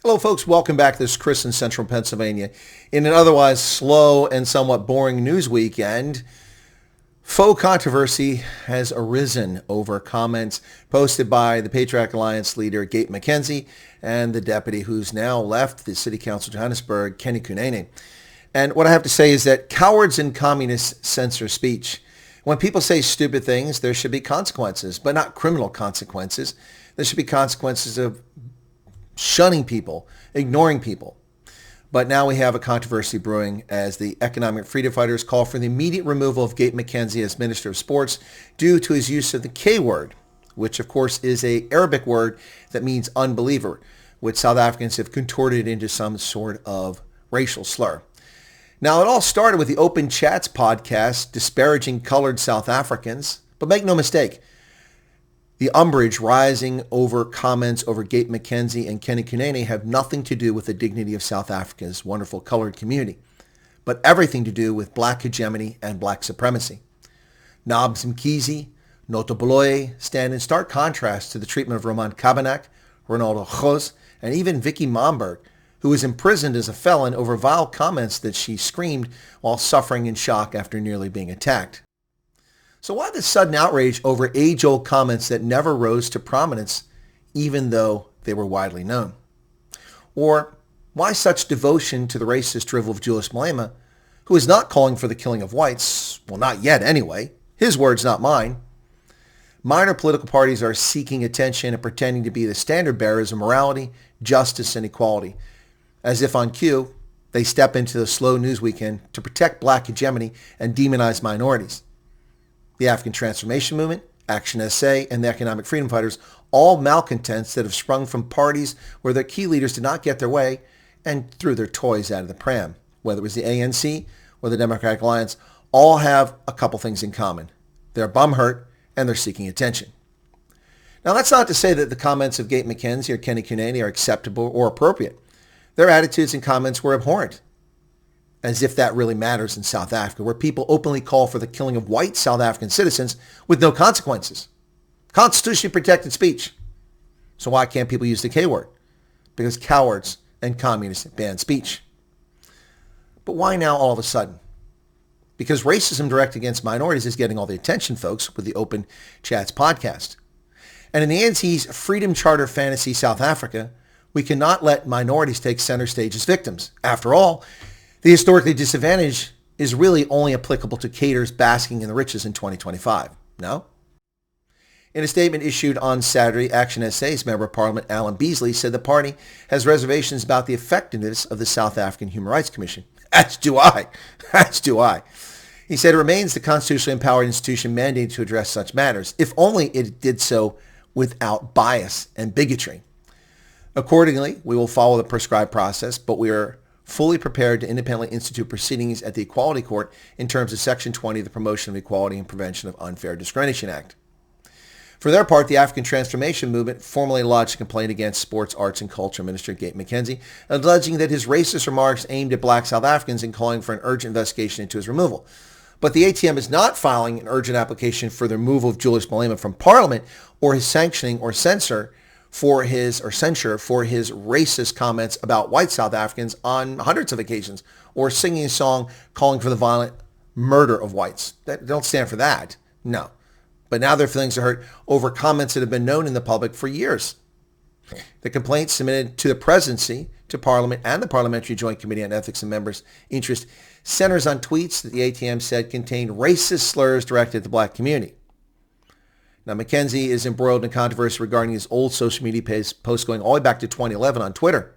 Hello, folks. Welcome back. This is Chris in Central Pennsylvania. In an otherwise slow and somewhat boring news weekend, faux controversy has arisen over comments posted by the Patriotic Alliance leader, Gayton McKenzie, and the deputy who's now left the City Council of Johannesburg, Kenny Kunene. And what I have to say is that cowards and communists censor speech. When people say stupid things, there should be consequences, but not criminal consequences. There should be consequences of shunning people, ignoring people. But now we have a controversy brewing as the economic freedom fighters call for the immediate removal of Gayton McKenzie as Minister of Sports due to his use of the K word, which of course is an Arabic word that means unbeliever, which South Africans have contorted into some sort of racial slur. Now, it all started with the Open Chats podcast disparaging colored South Africans, but make no mistake, the umbrage rising over comments over Gayton McKenzie and Kenny Kunene have nothing to do with the dignity of South Africa's wonderful colored community, but everything to do with black hegemony and black supremacy. Nobs Mkhize, Nota Baloyi stand in stark contrast to the treatment of Roman Kabanak, Ronaldo Gos, and even Vicky Momberg, who was imprisoned as a felon over vile comments that she screamed while suffering in shock after nearly being attacked. So why this sudden outrage over age-old comments that never rose to prominence, even though they were widely known? Or why such devotion to the racist drivel of Julius Malema, who is not calling for the killing of whites, well, not yet anyway, his words, not mine. Minor political parties are seeking attention and pretending to be the standard bearers of morality, justice, and equality, as if on cue, they step into the slow news weekend to protect black hegemony and demonize minorities. The African Transformation Movement, Action SA, and the Economic Freedom Fighters, all malcontents that have sprung from parties where their key leaders did not get their way and threw their toys out of the pram. Whether it was the ANC or the Democratic Alliance, all have a couple things in common. They're bumhurt and they're seeking attention. Now, that's not to say that the comments of Gayton McKenzie or Kenny Kunene are acceptable or appropriate. Their attitudes and comments were abhorrent, as if that really matters in South Africa, where people openly call for the killing of white South African citizens with no consequences. Constitutionally protected speech. So why can't people use the K word? Because cowards and communists ban speech. But why now all of a sudden? Because racism directed against minorities is getting all the attention, folks, with the Open Chats podcast. And in the ANC's Freedom Charter fantasy South Africa, we cannot let minorities take center stage as victims. After all, the historically disadvantaged is really only applicable to cadres basking in the riches in 2025. No? In a statement issued on Saturday, Action SA's Member of Parliament Alan Beasley said the party has reservations about the effectiveness of the South African Human Rights Commission. As do I. As do I. He said it remains the constitutionally empowered institution mandated to address such matters, if only it did so without bias and bigotry. Accordingly, we will follow the prescribed process, but we are fully prepared to independently institute proceedings at the Equality Court in terms of Section 20 of the Promotion of Equality and Prevention of Unfair Discrimination Act. For their part, the African Transformation Movement formally lodged a complaint against Sports, Arts and Culture Minister Gayton McKenzie, alleging that his racist remarks aimed at black South Africans and calling for an urgent investigation into his removal. But the ATM is not filing an urgent application for the removal of Julius Malema from Parliament or his sanctioning or censure for his racist comments about white South Africans on hundreds of occasions, or singing a song calling for the violent murder of whites. They don't stand for that. No. But now their feelings are hurt over comments that have been known in the public for years. The complaint submitted to the presidency, to Parliament, and the Parliamentary Joint Committee on Ethics and Members' Interest centers on tweets that the ATM said contained racist slurs directed at the black community. Now, McKenzie is embroiled in controversy regarding his old social media posts going all the way back to 2011 on Twitter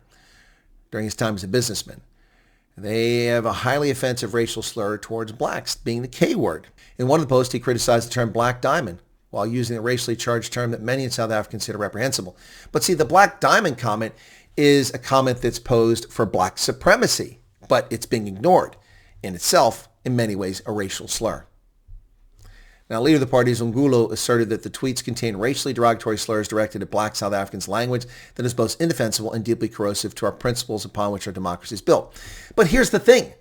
during his time as a businessman. They have a highly offensive racial slur towards blacks, being the K word. In one of the posts, he criticized the term black diamond while using a racially charged term that many in South Africa consider reprehensible. But see, the black diamond comment is a comment that's posed for black supremacy, but it's being ignored. In itself, in many ways, a racial slur. Now, leader of the party, Zungulo, asserted that the tweets contain racially derogatory slurs directed at black South Africans, language that is both indefensible and deeply corrosive to our principles upon which our democracy is built. But here's the thing.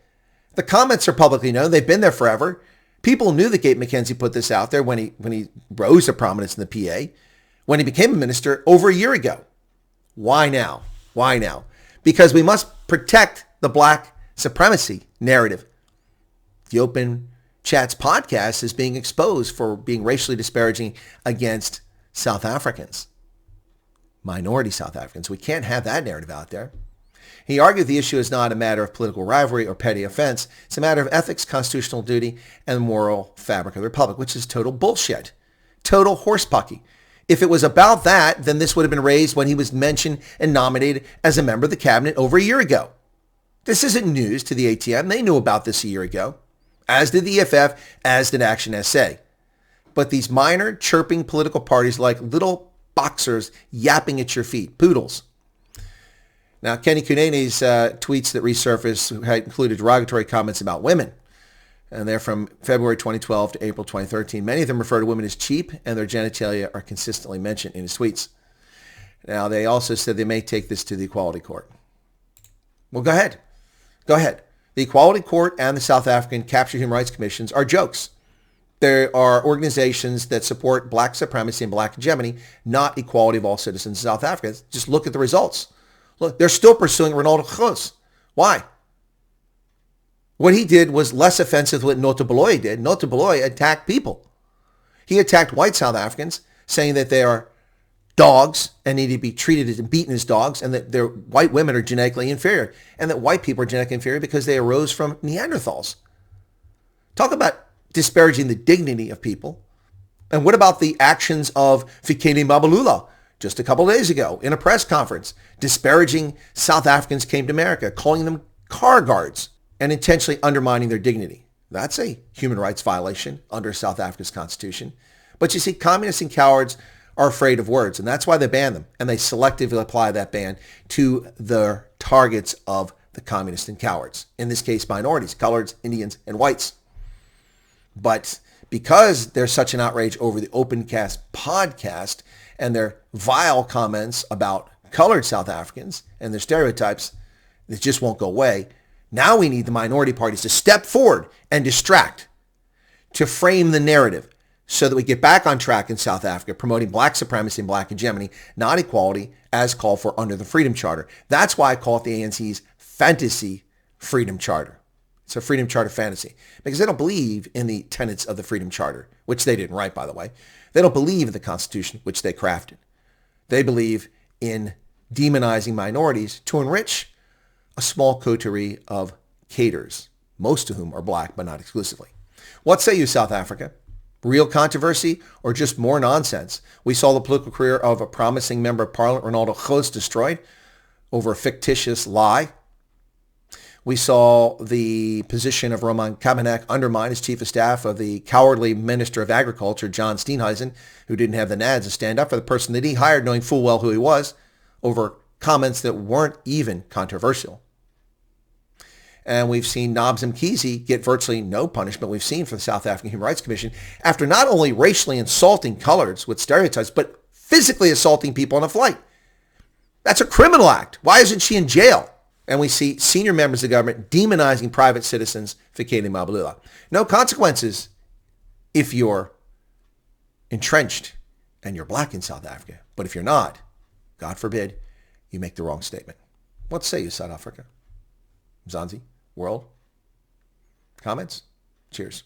The comments are publicly known. They've been there forever. People knew that Gayton McKenzie put this out there when he rose to prominence in the PA, when he became a minister over a year ago. Why now? Why now? because we must protect the black supremacy narrative. The Open Chats podcast is being exposed for being racially disparaging against South Africans, minority South Africans. We can't have that narrative out there. He argued the issue is not a matter of political rivalry or petty offense. It's a matter of ethics, constitutional duty, and the moral fabric of the republic, which is total bullshit. Total horsepucky. If it was about that, then this would have been raised when he was mentioned and nominated as a member of the cabinet over a year ago. This isn't news to the ATM. They knew about this a year ago, as did the EFF, as did Action SA. But these minor chirping political parties like little boxers yapping at your feet, poodles. Now, Kenny Kunene's tweets that resurfaced had included derogatory comments about women. And they're from February 2012 to April 2013. Many of them refer to women as cheap, and their genitalia are consistently mentioned in his tweets. Now, they also said they may take this to the Equality Court. Well, go ahead. Go ahead. The Equality Court and the South African Captured Human Rights Commissions are jokes. There are organizations that support black supremacy and black hegemony, not equality of all citizens in South Africa. Just look at the results. Look, they're still pursuing Ronaldo Gross. Why? What he did was less offensive than what Nota Baloyi did. Nota Baloyi attacked people. He attacked white South Africans, saying that they are dogs and need to be treated and beaten as dogs, and that their white women are genetically inferior, and that white people are genetically inferior because they arose from Neanderthals. Talk about disparaging the dignity of people. And what about the actions of Fikeni Mabalula just a couple of days ago in a press conference, disparaging South Africans came to America, calling them car guards, and intentionally undermining their dignity? That's a human rights violation under South Africa's constitution. But you see, communists and cowards are afraid of words, and that's why they ban them. And they selectively apply that ban to the targets of the communists and cowards. In this case, minorities, coloreds, Indians, and whites. But because there's such an outrage over the Opencast podcast and their vile comments about colored South Africans and their stereotypes, it just won't go away. Now we need the minority parties to step forward and distract, to frame the narrative so that we get back on track in South Africa, promoting black supremacy and black hegemony, not equality, as called for under the Freedom Charter. That's why I call it the ANC's fantasy Freedom Charter. It's a Freedom Charter fantasy because they don't believe in the tenets of the Freedom Charter, which they didn't write, by the way. They don't believe in the Constitution, which they crafted. They believe in demonizing minorities to enrich a small coterie of caters, most of whom are black, but not exclusively. What say you, South Africa? Real controversy or just more nonsense? We saw the political career of a promising member of Parliament, Ronaldo Gross, destroyed over a fictitious lie. We saw the position of Roman Kabanek undermined as chief of staff of the cowardly Minister of Agriculture, John Steenhuisen, who didn't have the nads to stand up for the person that he hired, knowing full well who he was, over comments that weren't even controversial. And we've seen Nobs Mkhize get virtually no punishment we've seen for the South African Human Rights Commission after not only racially insulting coloreds with stereotypes, but physically assaulting people on a flight. That's a criminal act. Why isn't she in jail? And we see senior members of government demonizing private citizens, Fikeni Mabalula. No consequences if you're entrenched and you're black in South Africa. But if you're not, God forbid, you make the wrong statement. What say you, South Africa? Mzansi? World? Comments? Cheers.